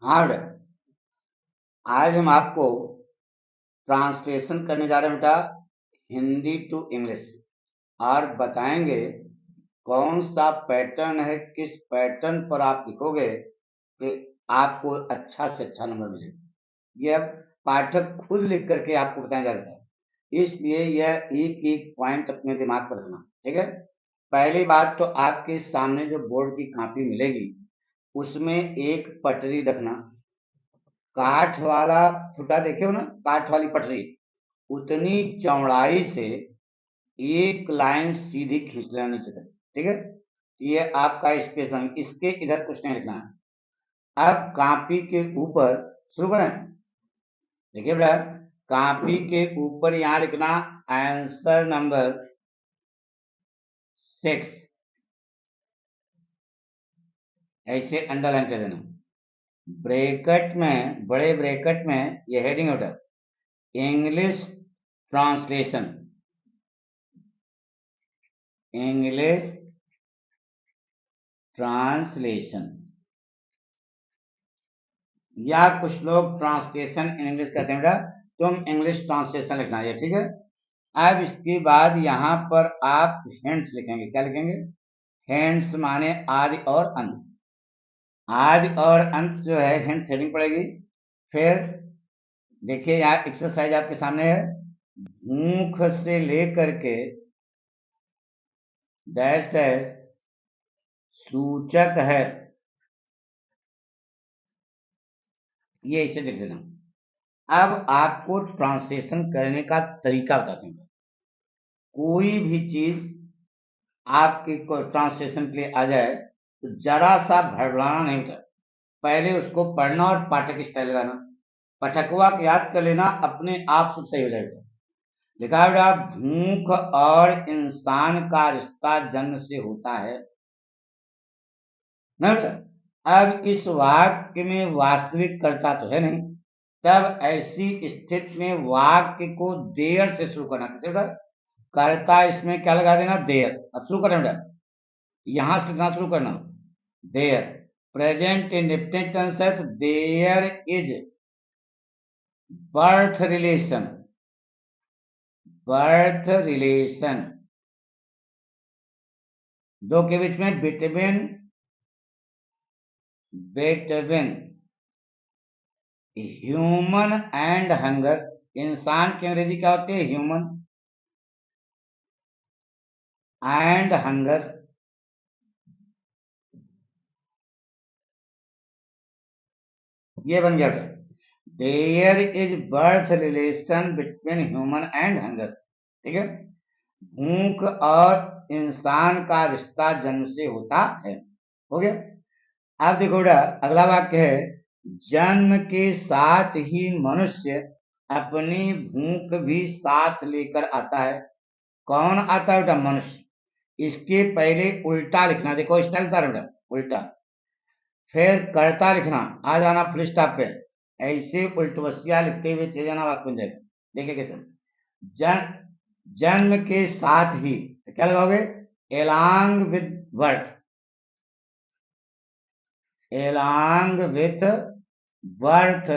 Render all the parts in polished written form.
हाँ बेटा, आज हम आपको ट्रांसलेशन करने जा रहे हैं बेटा, हिंदी टू इंग्लिश। और बताएंगे कौन सा पैटर्न है, किस पैटर्न पर आप लिखोगे कि आपको अच्छा से अच्छा नंबर मिलेगा। यह पाठक खुद लिख करके आपको बताया जा रहा है, इसलिए यह एक एक पॉइंट अपने दिमाग पर रखना। ठीक है। पहली बात तो आपके सामने जो बोर्ड की कॉपी मिलेगी उसमें एक पटरी रखना। काठ वाला फुटा देखे हो ना, काठ वाली पटरी, उतनी चौड़ाई से एक लाइन सीधी खींच लेना नीचे तक। ठीक है। ये आपका स्पेस बन, इसके इधर कुछ नहीं लिखना है। अब कॉपी के ऊपर शुरू करें। देखिए बेटा, कॉपी के ऊपर यहां लिखना आंसर नंबर 6, ऐसे अंडरलाइन कर देना। ब्रैकेट में, बड़े ब्रैकेट में ये हेडिंग होता है, इंग्लिश ट्रांसलेशन, इंग्लिश ट्रांसलेशन, या कुछ लोग ट्रांसलेशन इन इंग्लिश कहते हैं बेटा, तुम इंग्लिश ट्रांसलेशन लिखना है। ठीक है। अब इसके बाद यहाँ पर आप हेंड्स लिखेंगे। क्या लिखेंगे? हेंड्स माने आदि और अंत। आदि और अंत जो है हेंड्स हेडिंग पड़ेगी। फिर देखिए यहाँ एक्सरसाइज आपके सामने है, भूख से लेकर के डैश डैश सूचक है, ये इसे लिख देना। अब आपको ट्रांसलेशन करने का तरीका बताते हैं। कोई भी चीज आपके ट्रांसलेशन के लिए आ जाए तो जरा सा भड़बड़ाना नहीं होता, पहले उसको पढ़ना और पाठक स्टाइल लगाना, पठकवा को याद कर लेना, अपने आप सब सही हो जाएगा। लिखा बेटा, भूख और इंसान का रिश्ता जन्म से होता है ना बेटा। अब इस वाक्य में वास्तविक कर्ता तो है नहीं, तब ऐसी स्थिति में वाक्य को देर से शुरू करना। कैसे बेटा? कर्ता इसमें क्या लगा देना? देर। अब शुरू करें बेटा, यहां से लिखना शुरू करना, देयर। प्रेजेंट इंडेफिनिट टेंस है तो there is birth relation, birth relation, दो के बीच में between, between human and hunger. इंसान की अंग्रेजी क्या होती है? Human and hunger. ये बन गया बेटा, there is birth relation between human and hunger. ठीक है। भूख और इंसान का रिश्ता जन्म से होता है। हो गया। अब देखो बेटा, अगला वाक्य है, जन्म के साथ ही मनुष्य अपनी भूख भी साथ लेकर आता है। कौन आता है बेटा? मनुष्य। इसके पहले उल्टा लिखना, देखो स्टाइल बता रहा बेटा, उल्टा। फिर कर्ता लिखना, आ जाना फुल स्टॉप पे, ऐसे उल्टवसिया लिखते हुए चले जाना, वाक्य बन जाएगा। देखिए कैसे, जन्म के साथ ही, तो क्या लगाओगे? Along with birth, along with birth.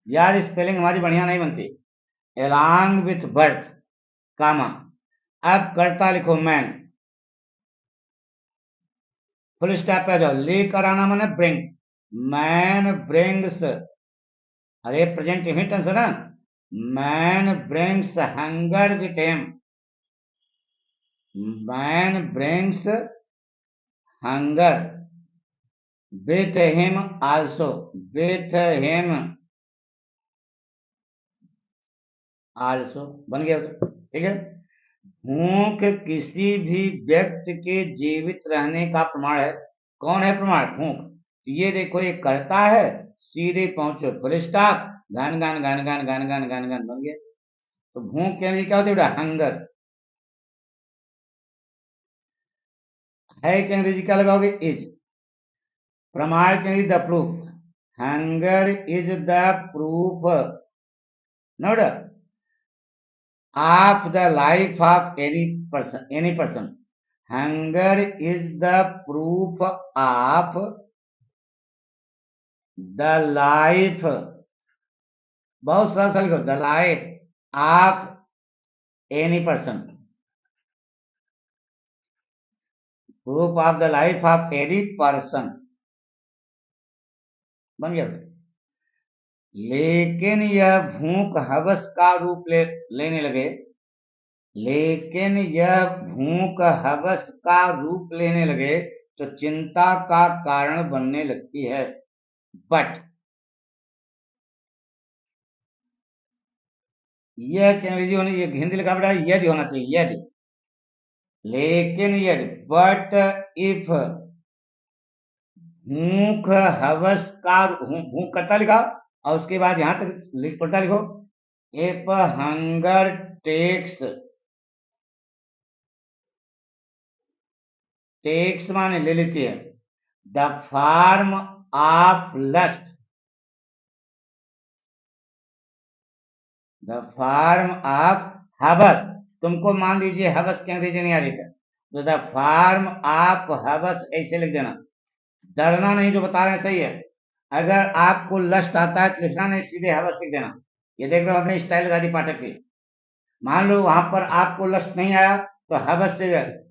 यार स्पेलिंग हमारी बढ़िया नहीं बनती, एलॉन्ग विथ बर्थ, कामा। अब कर्ता लिखो मैन, फुल स्टॉप पे जाओ, लेकर आना माने ब्रिंग, मैन ब्रिंग्स, अरे प्रेजेंट टेंस है ना, man brings hunger with him, man brings hunger with him also, with him also, बन गया। ठीक है। भूख किसी भी व्यक्ति के जीवित रहने का प्रमाण है। कौन है प्रमाण? भूख। ये देखो, ये करता है, सीधे पहुंचो फुल स्टॉप, घन घन घन घन घन घन घन घन, बन गया। तो भूख के लिए क्या होती है? हंगर है कि अंग्रेजी क्या लगाओगे? इज। प्रमाण के लिए the proof, hunger is the proof note of the life of any person. Hunger is the proof of the life, बहुत सरल लिखो, the life of any person, proof of the life of any person, बन गया। लेकिन यह भूख हवस का रूप लेने लगे, लेकिन यह भूख हवस का रूप लेने लगे तो चिंता का कारण बनने लगती है। बट यह अंग्रेजी होने, ये हिंदी लिखा बेटा यदि होना चाहिए, यदि, लेकिन यदि, बट इफ भूख हवस का, भूख करता लिखा और उसके बाद यहां तक पलटा लिखो, इफ हंगर टेक्स, टेक्स माने ले लेती है, the form of lust, the form of हवस, तुमको मान लीजिए हवस की अंग्रेजी नहीं आ रही है तो द फॉर्म ऑफ हवस ऐसे लिख देना, डरना नहीं, जो बता रहे हैं सही है। अगर आपको लस्ट आता है तो लिखना नहीं, सीधे हवस लिख देना। ये देख लो हमने स्टाइल लगा दी पाठक की। मान लो वहां पर आपको लस्ट नहीं आया तो हवस से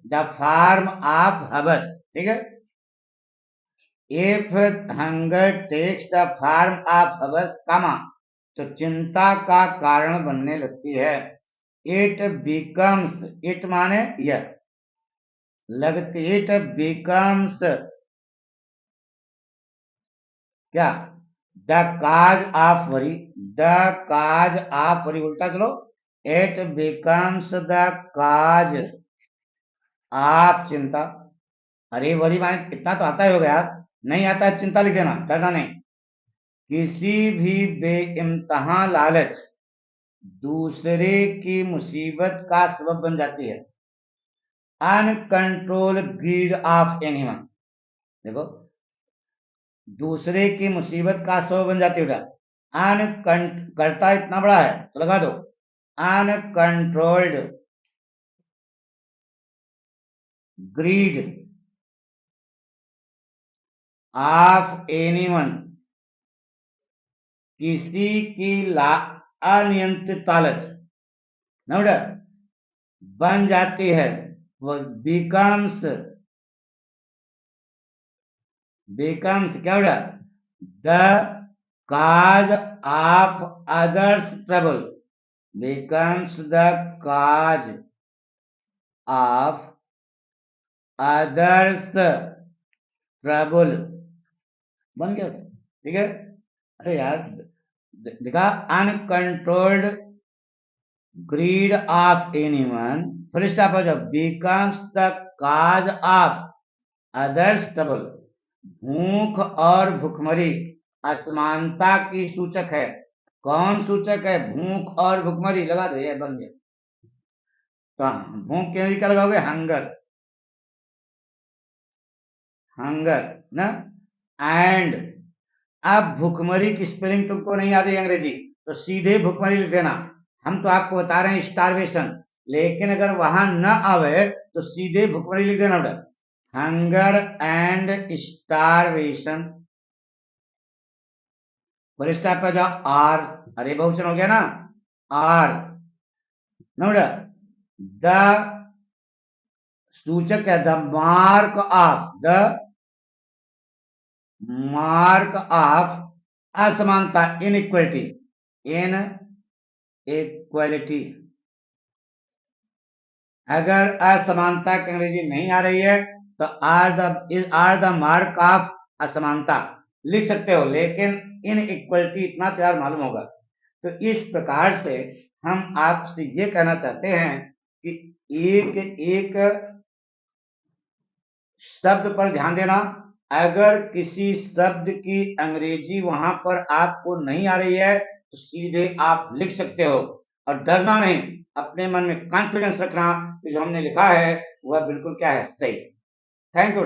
द फॉर्म ऑफ हवस, ठीक है। If hunger takes the form of हवस कामा, तो चिंता का कारण बनने लगती है। इट बिकम्स, इट माने यह, लगती, इट बिकम्स क्या, the cause of worry, the cause of worry, उल्टा चलो, it becomes the cause of चिंता। अरे वरी माने इतना तो आता ही होगा यार, नहीं आता है चिंता लिख देना, डरना नहीं। किसी भी बेइम्तहा लालच दूसरे की मुसीबत का सबब बन जाती है। अनकंट्रोल ग्रीड ऑफ एनीवन, देखो दूसरे की मुसीबत का सबब बन जाती है। करता इतना बड़ा है तो लगा दो अनकंट्रोल्ड ग्रीड ऑफ एनीवन, किसी की अनियंत्रित लालच ना बेटा बन जाती है, वो बिकम्स, बिकम्स क्या बेटा, the cause of others trouble, becomes the cause of others trouble, बन गया, ठीक है। अरे यार देखा, uncontrolled greed of anyone, full stop हो जाओ, becomes the cause of others trouble. भूख और भुखमरी असमानता की सूचक है। कौन सूचक है, भूख और भुखमरी, लगा दो, ये बन गया। तो भूख के लिए क्या लगाओगे, हंगर, हंगर ना, एंड अब भुखमरी की स्पेलिंग तुमको नहीं आती अंग्रेजी तो सीधे भुखमरी लिख देना। हम तो आपको बता रहे हैं स्टारवेशन, लेकिन अगर वहां न आवे तो सीधे भुखमरी लिख देना बेटा, हंगर एंड स्टारवेशन, वरिष्ठ पे जाओ आर, अरे बहुवचन हो गया ना, आर ना बेटा, द सूचक है, the mark of, the mark of असमानता, इनइक्वलिटी, इन इक्वलिटी। अगर असमानता की अंग्रेजी नहीं आ रही है तो आर द मार्क ऑफ असमानता लिख सकते हो, लेकिन इन इक्वलिटी इतना तो यार मालूम होगा। तो इस प्रकार से हम आपसे ये कहना चाहते हैं कि एक एक शब्द पर ध्यान देना। अगर किसी शब्द की अंग्रेजी वहां पर आपको नहीं आ रही है तो सीधे आप लिख सकते हो, और डरना नहीं, अपने मन में कॉन्फिडेंस रखना कि जो हमने लिखा है वह बिल्कुल क्या है, सही। Thank you.